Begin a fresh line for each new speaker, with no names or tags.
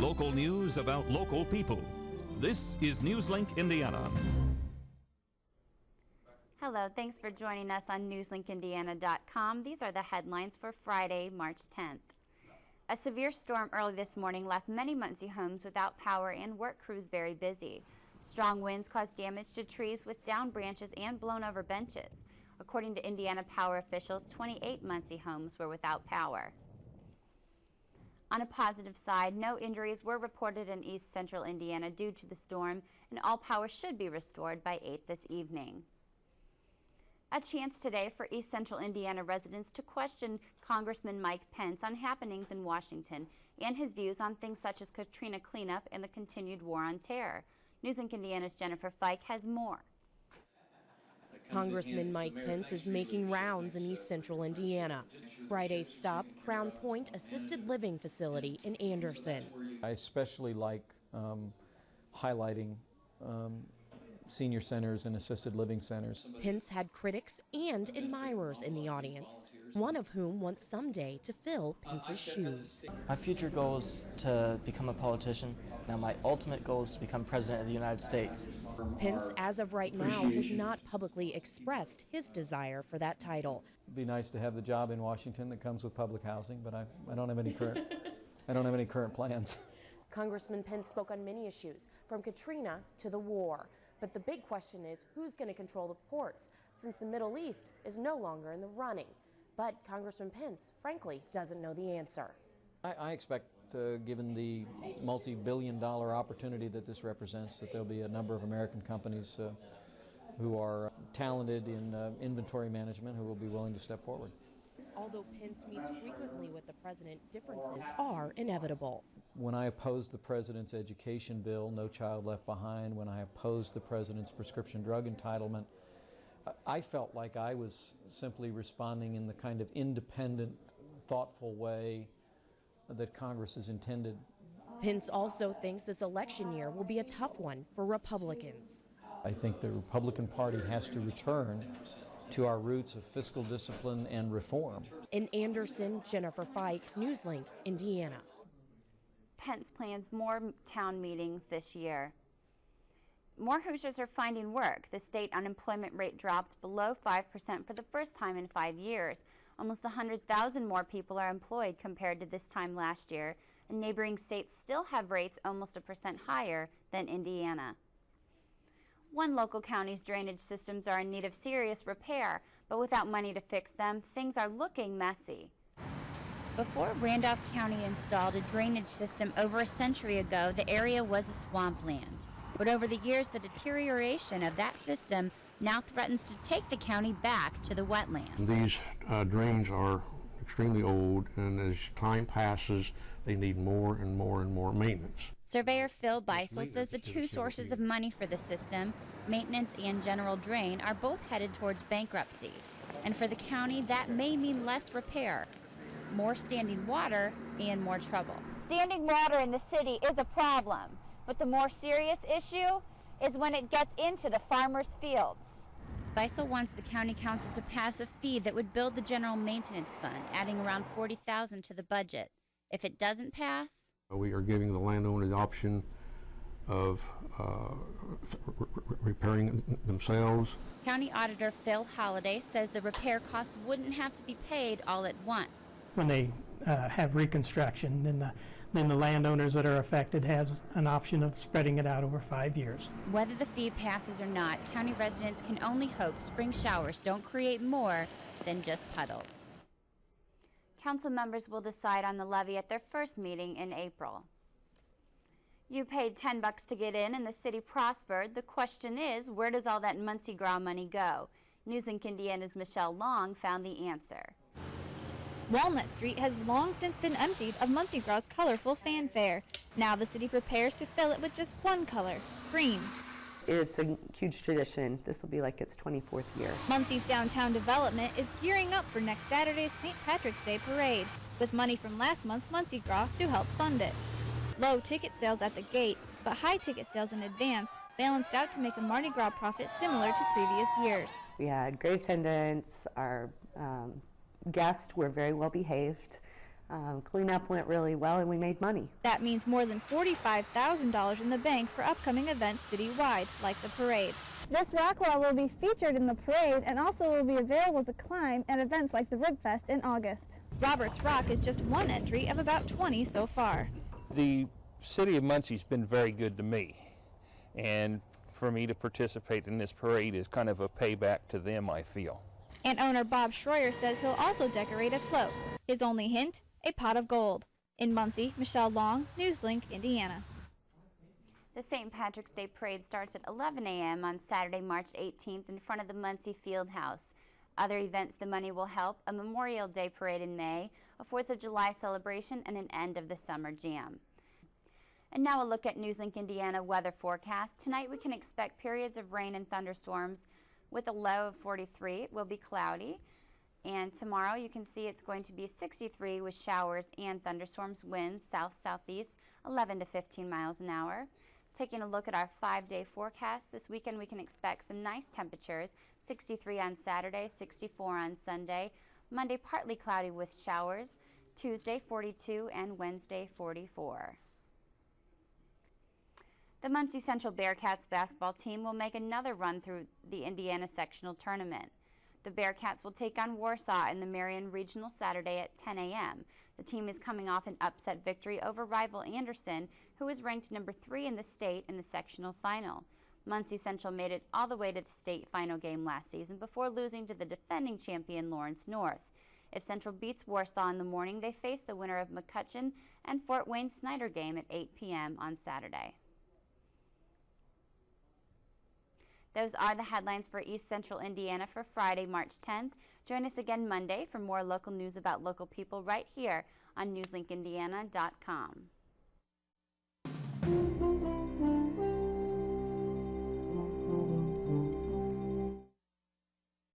Local news about local people. This is Newslink Indiana.
Hello, thanks for joining us on newslinkindiana.com. These are the headlines for Friday, March 10th. A severe storm early this morning left many Muncie homes without power and work crews very busy. Strong winds caused damage to trees with downed branches and blown over benches. According to Indiana Power officials, 28 Muncie homes were without power. On a positive side, no injuries were reported in East Central Indiana due to the storm, and all power should be restored by 8 this evening. A chance today for East Central Indiana residents to question Congressman Mike Pence on happenings in Washington and his views on things such as Katrina cleanup and the continued war on terror. Newslink Indiana's Jennifer Fike has more.
Congressman Mike Pence is making rounds in East Central Indiana. Friday's stop, Crown Point Assisted Living Facility in Anderson.
I especially like highlighting senior centers and assisted living centers.
Pence had critics and admirers in the audience, one of whom wants someday to fill Pence's shoes.
My future goal is to become a politician. Now my ultimate goal is to become president of the United States.
Pence, as of right now, has not publicly expressed his desire for that title.
It'd be nice to have the job in Washington that comes with public housing, but I don't have any current plans.
Congressman Pence spoke on many issues, from Katrina to the war. But the big question is, who's going to control the ports, since the Middle East is no longer in the running? But Congressman Pence, frankly, doesn't know the answer.
I expect, given the multi-billion-dollar opportunity that this represents, that there'll be a number of American companies who are talented in inventory management who will be willing to step forward.
Although Pence meets frequently with the president, differences are inevitable.
When I opposed the president's education bill, No Child Left Behind, when I opposed the president's prescription drug entitlement, I felt like I was simply responding in the kind of independent, thoughtful way that Congress has intended.
Pence also thinks this election year will be a tough one for Republicans.
I think the Republican Party has to return to our roots of fiscal discipline and reform.
In Anderson, Jennifer Fike, Newslink, Indiana.
Pence plans more town meetings this year. More Hoosiers are finding work. The state unemployment rate dropped below 5% for the first time in 5 years. Almost 100,000 more people are employed compared to this time last year, and neighboring states still have rates almost 1% higher than Indiana. One local county's drainage systems are in need of serious repair, but without money to fix them, things are looking messy. Before Randolph County installed a drainage system over a century ago, the area was a swampland. But over the years, the deterioration of that system now threatens to take the county back to the wetland.
These drains are extremely old, and as time passes, they need more and more and more maintenance.
Surveyor Phil Beisel says the two sources of money for the system, maintenance and general drain, are both headed towards bankruptcy. And for the county, that may mean less repair, more standing water, and more trouble. Standing water in the city is a problem, but the more serious issue is when it gets into the farmers' fields. Beisel wants the county council to pass a fee that would build the general maintenance fund, adding around $40,000 to the budget. If it doesn't pass,
we are giving the landowner the option of repairing themselves.
County Auditor Phil Holliday says the repair costs wouldn't have to be paid all at once.
When they have reconstruction, then the landowners that are affected has an option of spreading it out over 5 years.
Whether the fee passes or not, county residents can only hope spring showers don't create more than just puddles. Council members will decide on the levy at their first meeting in April. You paid $10 to get in and the city prospered. The question is, where does all that Muncie Gras money go? Newslink Indiana's Michelle Long found the answer.
Walnut Street has long since been emptied of Muncie Gras' colorful fanfare. Now the city prepares to fill it with just one color, green.
It's a huge tradition. This will be like its 24th year.
Muncie's downtown development is gearing up for next Saturday's St. Patrick's Day parade, with money from last month's Muncie Gras to help fund it. Low ticket sales at the gate, but high ticket sales in advance balanced out to make a Mardi Gras profit similar to previous years.
We had great attendance. Our guests were very well behaved. Cleanup went really well and we made money.
That means more than $45,000 in the bank for upcoming events citywide, like the parade.
This rock wall will be featured in the parade and also will be available to climb at events like the Rib Fest in August.
Roberts Rock is just one entry of about 20 so far.
The city of Muncie's been very good to me, and for me to participate in this parade is kind of a payback to them, I feel.
And owner Bob Schroyer says he'll also decorate a float. His only hint, a pot of gold. In Muncie, Michelle Long, Newslink, Indiana.
The St. Patrick's Day Parade starts at 11 a.m. on Saturday, March 18th in front of the Muncie Field House. Other events the money will help: a Memorial Day Parade in May, a 4th of July celebration, and an end of the summer jam. And now a look at Newslink Indiana weather forecast. Tonight we can expect periods of rain and thunderstorms with a low of 43. It will be cloudy. And tomorrow you can see it's going to be 63 with showers and thunderstorms, winds south-southeast 11 to 15 miles an hour. Taking a look at our 5-day forecast, this weekend we can expect some nice temperatures: 63 on Saturday, 64 on Sunday, Monday partly cloudy with showers, Tuesday 42, and Wednesday 44. The Muncie Central Bearcats basketball team will make another run through the Indiana sectional tournament. The Bearcats will take on Warsaw in the Marion Regional Saturday at 10 a.m. The team is coming off an upset victory over rival Anderson, who was ranked number 3 in the state in the sectional final. Muncie Central made it all the way to the state final game last season before losing to the defending champion Lawrence North. If Central beats Warsaw in the morning, they face the winner of McCutcheon and Fort Wayne Snyder game at 8 p.m. on Saturday. Those are the headlines for East Central Indiana for Friday, March 10th. Join us again Monday for more local news about local people right here on NewslinkIndiana.com.